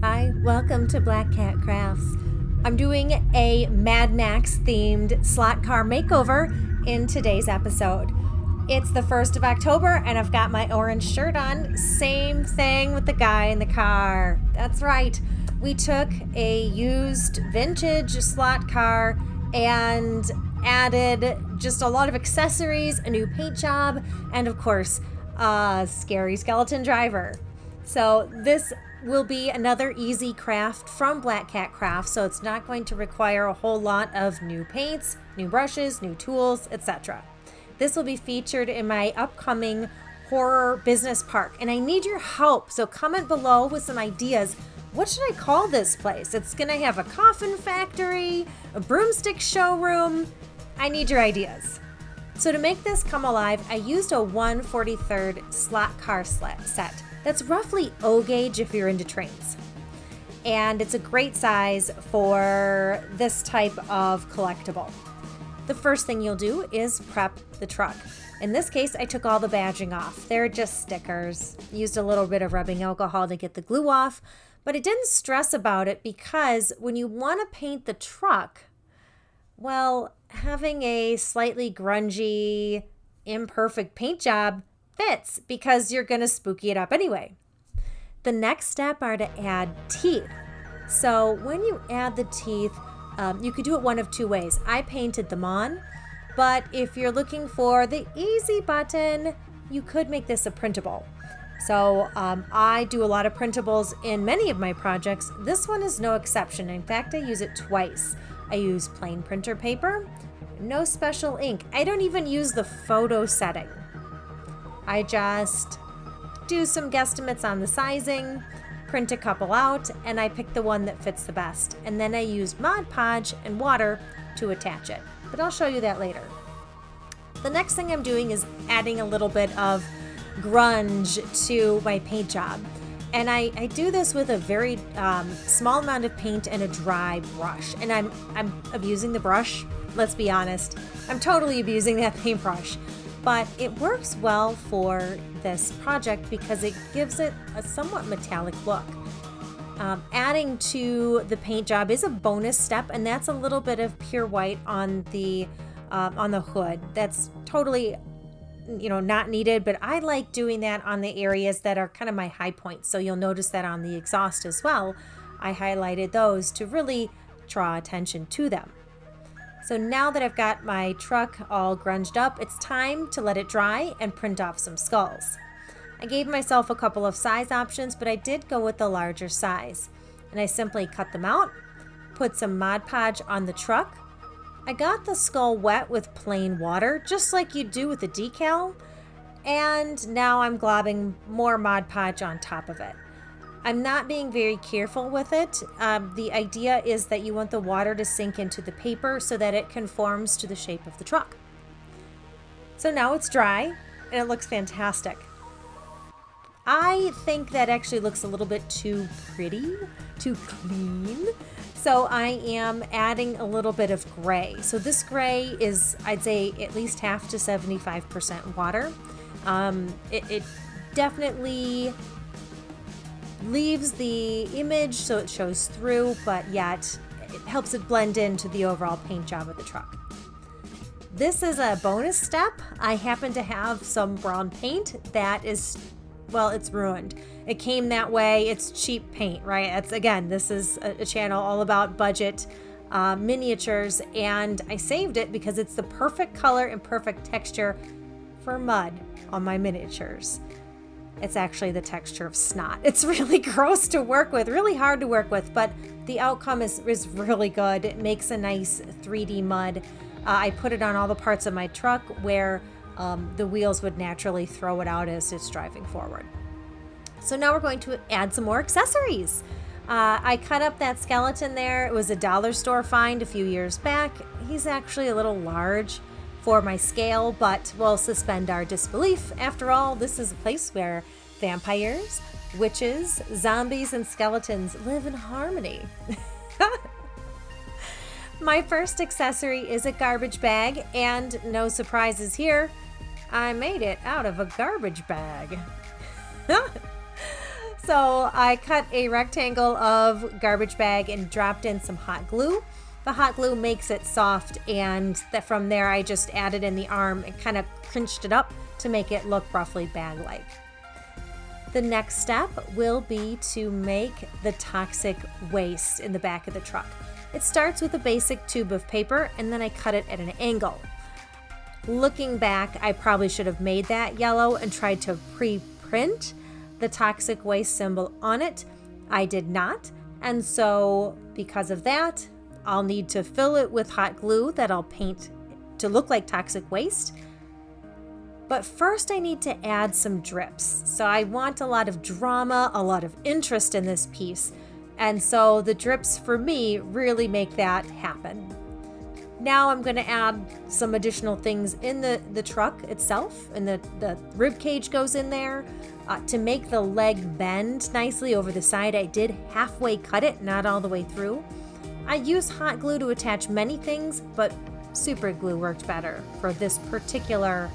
Hi, welcome to Black Cat Crafts. I'm doing a Mad Max themed slot car makeover in today's episode. It's the 1st of October and I've got my orange shirt on. Same thing with the guy in the car. That's right. We took a used vintage slot car and added just a lot of accessories, a new paint job, and of course, a scary skeleton driver. So this will be another easy craft from Black Cat Crafts, so it's not going to require a whole lot of new paints, new brushes, new tools, etc. This will be featured in my upcoming horror business park, and I need your help, so comment below with some ideas. What should I call this place? It's gonna have a coffin factory, a broomstick showroom. I need your ideas. So to make this come alive, I used a 1/43 slot car set. That's roughly O gauge if you're into trains. And it's a great size for this type of collectible. The first thing you'll do is prep the truck. In this case, I took all the badging off. They're just stickers. Used a little bit of rubbing alcohol to get the glue off, but I didn't stress about it because when you want to paint the truck, well, having a slightly grungy, imperfect paint job fits because you're going to spooky it up anyway. The next step are to add teeth. So when you add the teeth, you could do it one of two ways. I painted them on, but if you're looking for the easy button, you could make this a printable. So I do a lot of printables in many of my projects. This one is no exception. In fact, I use it twice. I use plain printer paper, no special ink. I don't even use the photo setting. I just do some guesstimates on the sizing, print a couple out, and I pick the one that fits the best. And then I use Mod Podge and water to attach it. But I'll show you that later. The next thing I'm doing is adding a little bit of grunge to my paint job. And I do this with a very small amount of paint and a dry brush. And I'm abusing the brush, let's be honest. I'm totally abusing that paintbrush. But it works well for this project because it gives it a somewhat metallic look. Adding to the paint job is a bonus step, and that's a little bit of pure white on the hood. That's totally, not needed, but I like doing that on the areas that are kind of my high points. So you'll notice that on the exhaust as well, I highlighted those to really draw attention to them. So now that I've got my truck all grunged up, it's time to let it dry and print off some skulls. I gave myself a couple of size options, but I did go with the larger size. And I simply cut them out, put some Mod Podge on the truck. I got the skull wet with plain water, just like you do with a decal. And now I'm globbing more Mod Podge on top of it. I'm not being very careful with it. The idea is that you want the water to sink into the paper so that it conforms to the shape of the truck. So now it's dry and it looks fantastic. I think that actually looks a little bit too pretty, too clean. So I am adding a little bit of gray. So this gray is, I'd say, at least half to 75% water. It definitely leaves the image so it shows through, but yet it helps it blend into the overall paint job of the truck. This is a bonus step. I happen to have some brown paint that is, well, it's ruined. It came that way. It's cheap paint, right? This is a channel all about budget miniatures, and I saved it because it's the perfect color and perfect texture for mud on my miniatures. It's actually the texture of snot. It's really gross to work with, really hard to work with, but the outcome is really good. It makes a nice 3D mud. I put it on all the parts of my truck where the wheels would naturally throw it out as it's driving forward. So now we're going to add some more accessories. I cut up that skeleton there. It was a dollar store find a few years back. He's actually a little large for my scale, but we'll suspend our disbelief. After all, this is a place where vampires, witches, zombies, and skeletons live in harmony. My first accessory is a garbage bag, and no surprises here, I made it out of a garbage bag. So I cut a rectangle of garbage bag and dropped in some hot glue. The hot glue makes it soft, and from there I just added in the arm and kind of cinched it up to make it look roughly bag-like. The next step will be to make the toxic waste in the back of the truck. It starts with a basic tube of paper, and then I cut it at an angle. Looking back, I probably should have made that yellow and tried to pre-print the toxic waste symbol on it. I did not, and so because of that, I'll need to fill it with hot glue that I'll paint to look like toxic waste. But first I need to add some drips. So I want a lot of drama, a lot of interest in this piece. And so the drips for me really make that happen. Now I'm going to add some additional things in the truck itself, and the rib cage goes in there. To make the leg bend nicely over the side, I did halfway cut it, not all the way through. I used hot glue to attach many things, but super glue worked better for this particular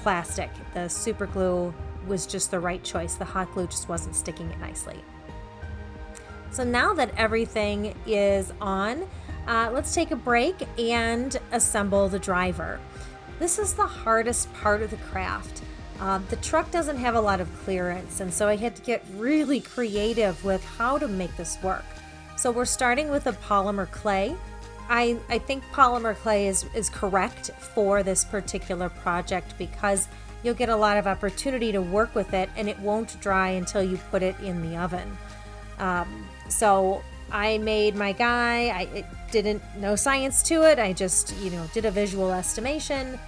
plastic. The super glue was just the right choice. The hot glue just wasn't sticking it nicely. So now that everything is on, let's take a break and assemble the driver. This is the hardest part of the craft. The truck doesn't have a lot of clearance, and so I had to get really creative with how to make this work. So we're starting with a polymer clay. I think polymer clay is correct for this particular project because you'll get a lot of opportunity to work with it, and it won't dry until you put it in the oven. So I made my guy. It didn't no science to it. I just did a visual estimation,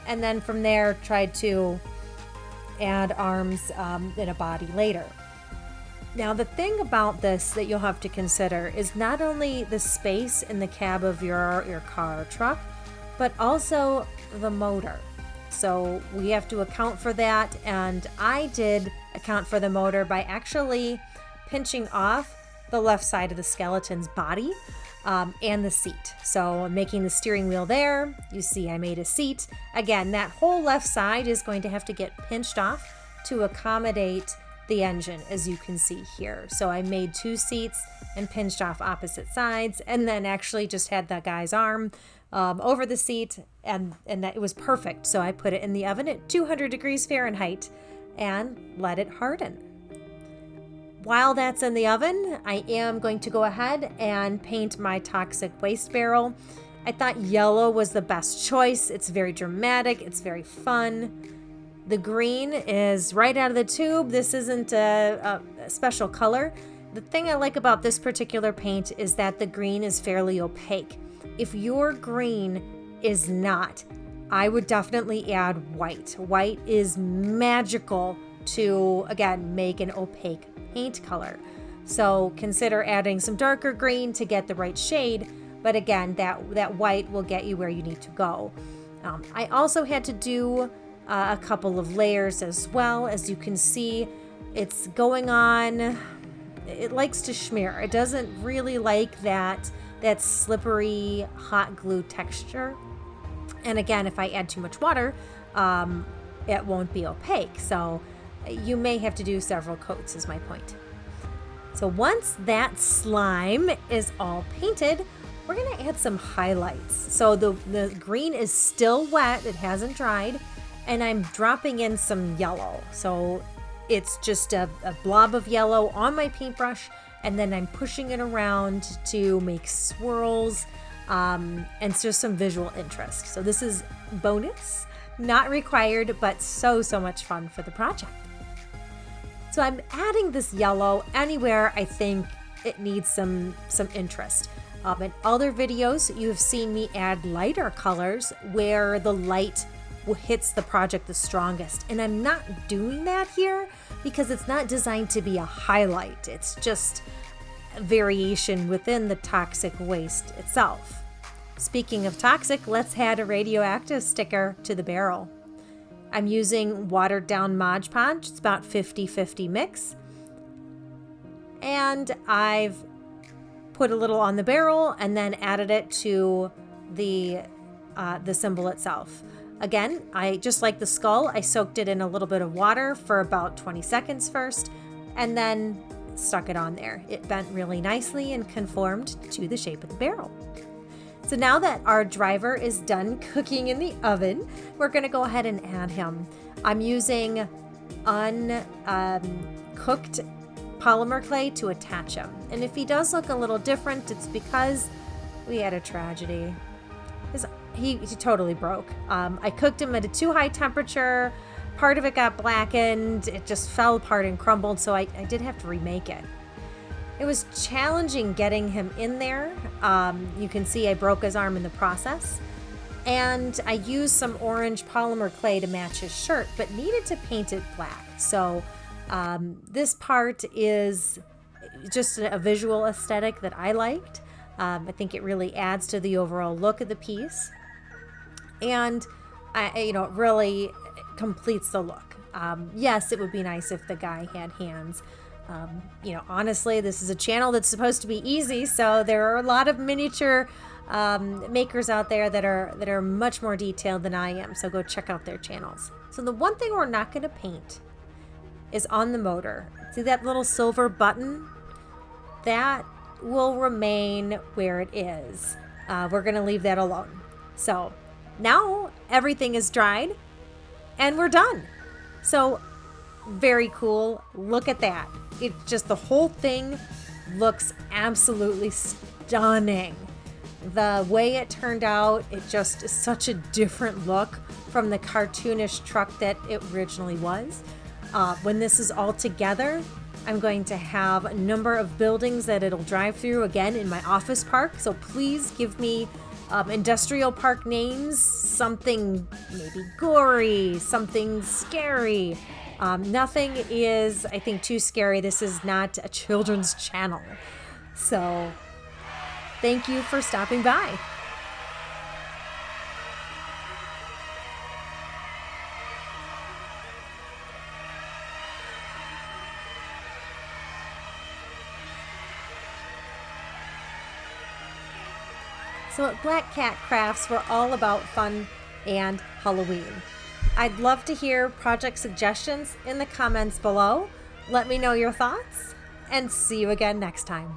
and then from there tried to add arms and a body later. Now, the thing about this that you'll have to consider is not only the space in the cab of your car or truck, but also the motor. So we have to account for that, and I did account for the motor by actually pinching off the left side of the skeleton's body and the seat. So making the steering wheel there, you see I made a seat. Again, that whole left side is going to have to get pinched off to accommodate the engine, as you can see here. So I made 2 seats and pinched off opposite sides, and then actually just had that guy's arm over the seat, and that it was perfect. So I put it in the oven at 200 degrees Fahrenheit and let it harden. While that's in the oven, I am going to go ahead and paint my toxic waste barrel. I thought yellow was the best choice. It's very dramatic, it's very fun. The green is right out of the tube. This isn't a special color. The thing I like about this particular paint is that the green is fairly opaque. If your green is not, I would definitely add white. White is magical to, again, make an opaque paint color. So consider adding some darker green to get the right shade, but again, that white will get you where you need to go. I also had to do a couple of layers as well. As you can see, it's going on. It likes to smear. It doesn't really like that slippery hot glue texture. And again, if I add too much water, it won't be opaque. So you may have to do several coats is my point. So once that slime is all painted, we're going to add some highlights. So the green is still wet. It hasn't dried. And I'm dropping in some yellow. So it's just a blob of yellow on my paintbrush, and then I'm pushing it around to make swirls, and it's just some visual interest. So this is bonus, not required, but so much fun for the project. So I'm adding this yellow anywhere I think it needs some interest. In other videos, you've seen me add lighter colors where the light hits the project the strongest. And I'm not doing that here because it's not designed to be a highlight. It's just a variation within the toxic waste itself. Speaking of toxic, let's add a radioactive sticker to the barrel. I'm using watered down Mod Podge. It's about 50-50 mix. And I've put a little on the barrel and then added it to the symbol itself. Again, I just like the skull, I soaked it in a little bit of water for about 20 seconds first, and then stuck it on there. It bent really nicely and conformed to the shape of the barrel. So now that our driver is done cooking in the oven, we're going to go ahead and add him. I'm using uncooked polymer clay to attach him. And if he does look a little different, it's because we had a tragedy. He totally broke. I cooked him at a too high temperature. Part of it got blackened. It just fell apart and crumbled, so I did have to remake it. It was challenging getting him in there. You can see I broke his arm in the process. And I used some orange polymer clay to match his shirt, but needed to paint it black. So this part is just a visual aesthetic that I liked. I think it really adds to the overall look of the piece. And it really completes the look. Yes, it would be nice if the guy had hands. Honestly, this is a channel that's supposed to be easy, so there are a lot of miniature makers out there that are much more detailed than I am, so go check out their channels. So the one thing we're not going to paint is on the motor. See that little silver button? That will remain where it is. We're going to leave that alone. So now everything is dried and we're done. So very cool. Look at that. It just, the whole thing looks absolutely stunning. The way it turned out, it just is such a different look from the cartoonish truck that it originally was. When this is all together, I'm going to have a number of buildings that it'll drive through again in my office park. So please give me industrial park names, something maybe gory, something scary. Nothing is, I think, too scary. This is not a children's channel. So thank you for stopping by. So at Black Cat Crafts, we're all about fun and Halloween. I'd love to hear project suggestions in the comments below. Let me know your thoughts, and see you again next time.